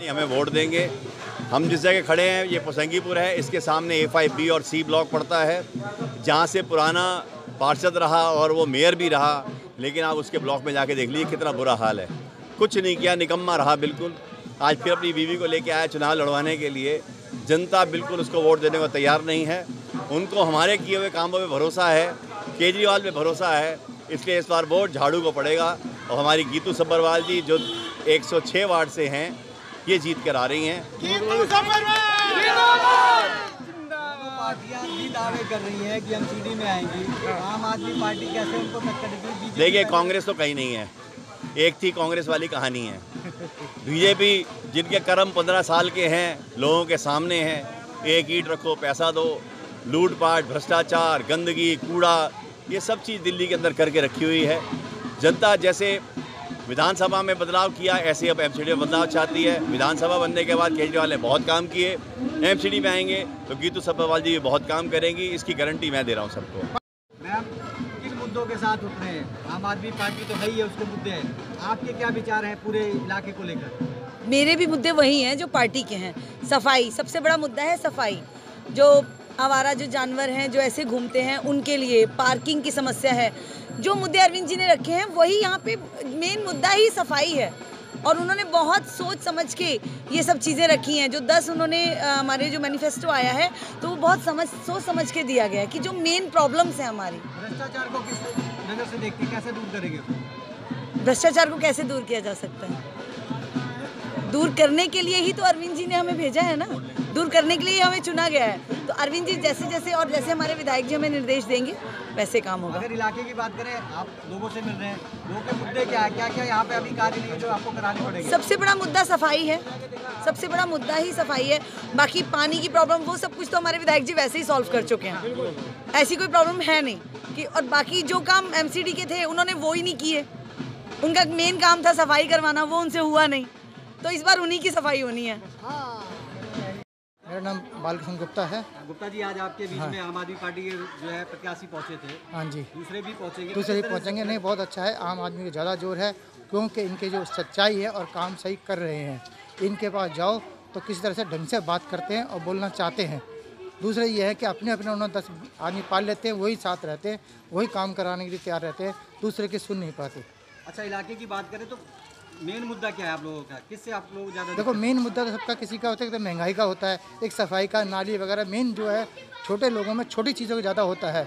हमें वोट देंगे। हम जिस जगह खड़े हैं ये पोसंगीपुर है, इसके सामने A5, B और C ब्लॉक पड़ता है, जहाँ से पुराना पार्षद रहा और वो मेयर भी रहा, लेकिन आप उसके ब्लॉक में जाके देख लीजिए कितना बुरा हाल है। कुछ नहीं किया, निकम्मा रहा बिल्कुल। आज फिर अपनी बीवी को लेके आया चुनाव लड़वाने के लिए। जनता बिल्कुल उसको वोट देने को तैयार नहीं है। उनको हमारे किए हुए कामों पे भरोसा है, केजरीवाल पे भरोसा है, इसलिए इस बार वोट झाड़ू को पड़ेगा। और हमारी गीतू सब्बरवाल जी जो 106 वार्ड से हैं, ये जीत कर आ रही हैं। पार्टियां भी दावे कर रही हैं कि हम सीडी में आएंगी, आम आदमी पार्टी कैसे उनको टक्कर देगी? देखिए, कांग्रेस तो कहीं नहीं है, एक थी कांग्रेस वाली कहानी है। बीजेपी जिनके कर्म 15 साल के हैं, लोगों के सामने हैं, एक ईंट रखो पैसा दो, लूटपाट, भ्रष्टाचार, गंदगी, कूड़ा, ये सब चीज़ दिल्ली के अंदर करके रखी हुई है। जनता जैसे विधानसभा में बदलाव किया, ऐसे अब एमसीडी में बदलाव चाहती है। विधानसभा बनने के बाद केजरीवाल ने बहुत काम किए, एमसीडी में आएंगे तो गीतू सब्बरवाल जी भी बहुत काम करेंगी, इसकी गारंटी मैं दे रहा हूँ सबको। मैम, किन मुद्दों के साथ उठ रहे हैं? आम आदमी पार्टी तो है ही है, उसके मुद्दे हैं। आपके क्या विचार हैं पूरे इलाके को लेकर? मेरे भी मुद्दे वही हैं जो पार्टी के हैं। सफाई सबसे बड़ा मुद्दा है, सफाई। जो आवारा जो जानवर हैं जो ऐसे घूमते हैं उनके लिए, पार्किंग की समस्या है। जो मुद्दे अरविंद जी ने रखे हैं वही यहाँ पे मेन मुद्दा ही सफाई है। और उन्होंने बहुत सोच समझ के ये सब चीज़ें रखी हैं। जो 10 उन्होंने हमारे जो मैनिफेस्टो आया है तो वो बहुत सोच समझ के दिया गया है कि जो मेन प्रॉब्लम्स हैं हमारी। भ्रष्टाचार को किस नज़र से देखते, कैसे दूर करेंगे? भ्रष्टाचार को कैसे दूर किया जा सकता है? दूर करने के लिए ही तो अरविंद जी ने हमें भेजा है ना, दूर करने के लिए हमें चुना गया है। तो अरविंद जी जैसे जैसे और जैसे हमारे विधायक जी हमें निर्देश देंगे वैसे काम होगा। अगर इलाके की बात करें, आप लोगों से मिल रहे हैं, लोगों के मुद्दे क्या है, क्या क्या यहाँ पे अभी कार्य नहीं है जो आपको कराने पड़ेंगे? सबसे बड़ा मुद्दा सफाई है, सबसे बड़ा मुद्दा ही सफाई है। बाकी पानी की प्रॉब्लम वो सब कुछ तो हमारे विधायक जी वैसे ही सॉल्व कर चुके हैं, ऐसी कोई प्रॉब्लम है नहीं कि। और बाकी जो काम एमसीडी के थे उन्होंने वो ही नहीं किए। उनका मेन काम था सफाई करवाना, वो उनसे हुआ नहीं, तो इस बार उन्हीं की सफाई होनी है। मेरा नाम बालकृष्ण गुप्ता है। गुप्ता जी, आज आपके बीच में आम आदमी पार्टी के जो है प्रत्याशी पहुंचे थे। हाँ जी, दूसरे भी पहुंचेंगे? दूसरे भी पहुंचेंगे। नहीं, बहुत अच्छा है। आम आदमी का ज़्यादा जोर है क्योंकि इनके जो सच्चाई है और काम सही कर रहे हैं। इनके पास जाओ तो किसी तरह से ढंग से बात करते हैं और बोलना चाहते हैं। दूसरा ये है कि अपने अपने उन्होंने 10 आदमी पाल लेते हैं, वही साथ रहते हैं, वही काम कराने के लिए तैयार रहते हैं, दूसरे की सुन नहीं पाते। अच्छा, इलाके की बात करें तो मेन मुद्दा क्या है आप लोगों का? किससे आप लोग ज़्यादा? देखो, मेन मुद्दा तो सबका किसी का होता है, तो महंगाई का होता है, एक सफाई का, नाली वगैरह। मेन जो है छोटे लोगों में छोटी चीज़ों का ज़्यादा होता है,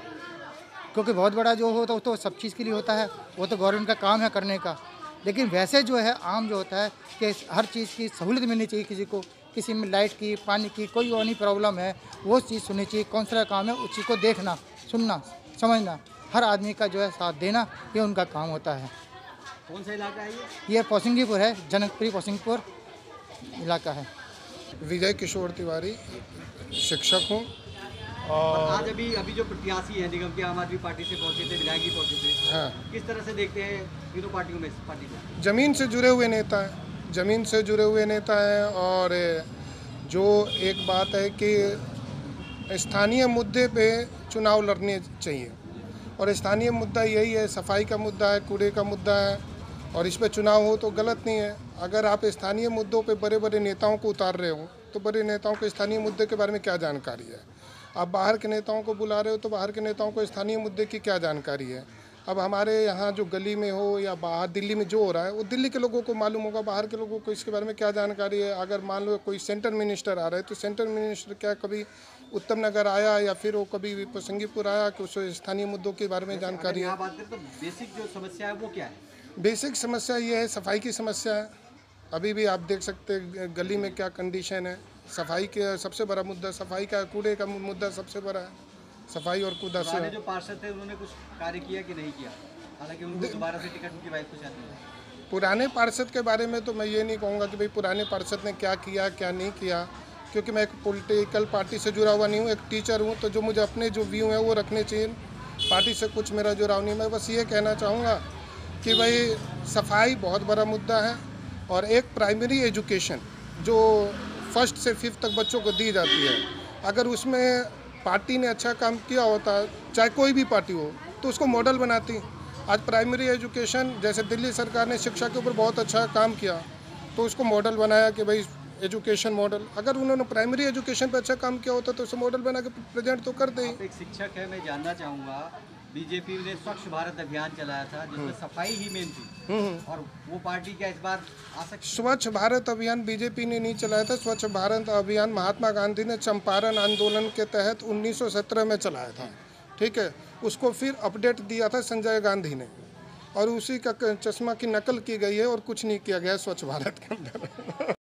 क्योंकि बहुत बड़ा जो होता है वो तो सब चीज़ के लिए होता है, वो तो गवर्नमेंट का काम है करने का। लेकिन वैसे जो है आम जो होता है कि हर चीज़ की सहूलियत मिलनी चाहिए किसी को, किसी में लाइट की, पानी की, कोई और नहीं प्रॉब्लम है वो चीज़ सुननी चाहिए। कौन सा काम है उस चीज़ को देखना, सुनना, समझना, हर आदमी का जो है साथ देना, ये उनका काम होता है। कौन सा इलाका है ये पोसंगीपुर है, जनकपुरी पोसंगीपुर इलाका है। विजय किशोर तिवारी, शिक्षक हूँ। और आज अभी जो प्रत्याशी हैं निगम के आम आदमी पार्टी से पहुंचे थे, विधायक जी पहुंचे थे, हाँ, किस तरह से देखते हैं तीनों पार्टियों में? पार्टी को ज़मीन से जुड़े हुए नेता हैं, ज़मीन से जुड़े हुए नेता हैं। और जो एक बात है कि स्थानीय मुद्दे पे चुनाव लड़ने चाहिए, और स्थानीय मुद्दा यही है, सफाई का मुद्दा है, कूड़े का मुद्दा है, और इस पर चुनाव हो तो गलत नहीं है। अगर आप स्थानीय मुद्दों पे बड़े बड़े नेताओं को उतार रहे हो तो बड़े नेताओं को स्थानीय मुद्दे के बारे में क्या जानकारी है? आप बाहर के नेताओं को बुला रहे हो तो बाहर के नेताओं को स्थानीय मुद्दे की क्या जानकारी है? अब हमारे यहाँ जो गली में हो या बाहर दिल्ली में जो हो रहा है वो दिल्ली के लोगों को मालूम होगा, बाहर के लोगों को इसके बारे में क्या जानकारी है? अगर मान लो कोई सेंट्रल मिनिस्टर आ रहा है तो सेंट्रल मिनिस्टर क्या कभी उत्तम नगर आया या फिर वो कभी पोसंगीपुर आया कि उसको स्थानीय मुद्दों के बारे में जानकारी है? बात करें तो बेसिक जो समस्या है वो क्या है? बेसिक समस्या ये है, सफाई की समस्या है। अभी भी आप देख सकते हैं गली में क्या कंडीशन है। सफाई के सबसे बड़ा मुद्दा सफाई का, कूड़े का मुद्दा सबसे बड़ा है, सफाई और कूड़ा से। जो पार्षद थे उन्होंने कुछ कार्य किया कि नहीं किया? हालांकि उनको दोबारा से टिकट उनकी वाइफ को शायद मिला। पुराने पार्षद के बारे में तो मैं ये नहीं कहूँगा कि भाई पुराने पार्षद ने क्या किया क्या नहीं किया, क्योंकि मैं एक पॉलिटिकल पार्टी से जुड़ा हुआ नहीं हूँ, एक टीचर हूँ। तो जो मुझे अपने जो व्यू हैं वो रखने चाहिए, पार्टी से कुछ मेरा जुड़ाव नहीं। मैं बस ये कहना चाहूँगा कि भाई सफाई बहुत बड़ा मुद्दा है, और एक प्राइमरी एजुकेशन जो 1st से 5th तक बच्चों को दी जाती है, अगर उसमें पार्टी ने अच्छा काम किया होता, चाहे कोई भी पार्टी हो, तो उसको मॉडल बनाती। आज प्राइमरी एजुकेशन जैसे दिल्ली सरकार ने शिक्षा के ऊपर बहुत अच्छा काम किया, तो उसको मॉडल बनाया कि भाई एजुकेशन मॉडल, अगर उन्होंने प्राइमरी एजुकेशन पे अच्छा काम किया होता तो उसे मॉडल बना के प्रेजेंट तो कर दे। आप एक शिक्षक है, मैं जानना चाहूँगा, बीजेपी ने स्वच्छ भारत अभियान चलाया था जिसमें सफाई ही मेन थी, और वो पार्टी क्या इस बार आ सकती? स्वच्छ भारत अभियान बीजेपी ने नहीं चलाया था। स्वच्छ भारत अभियान महात्मा गांधी ने चंपारण आंदोलन के तहत 1917 में चलाया था, ठीक है। उसको फिर अपडेट दिया था संजय गांधी ने, और उसी का चश्मा की नकल की गई है और कुछ नहीं किया गया स्वच्छ भारत के अंदर।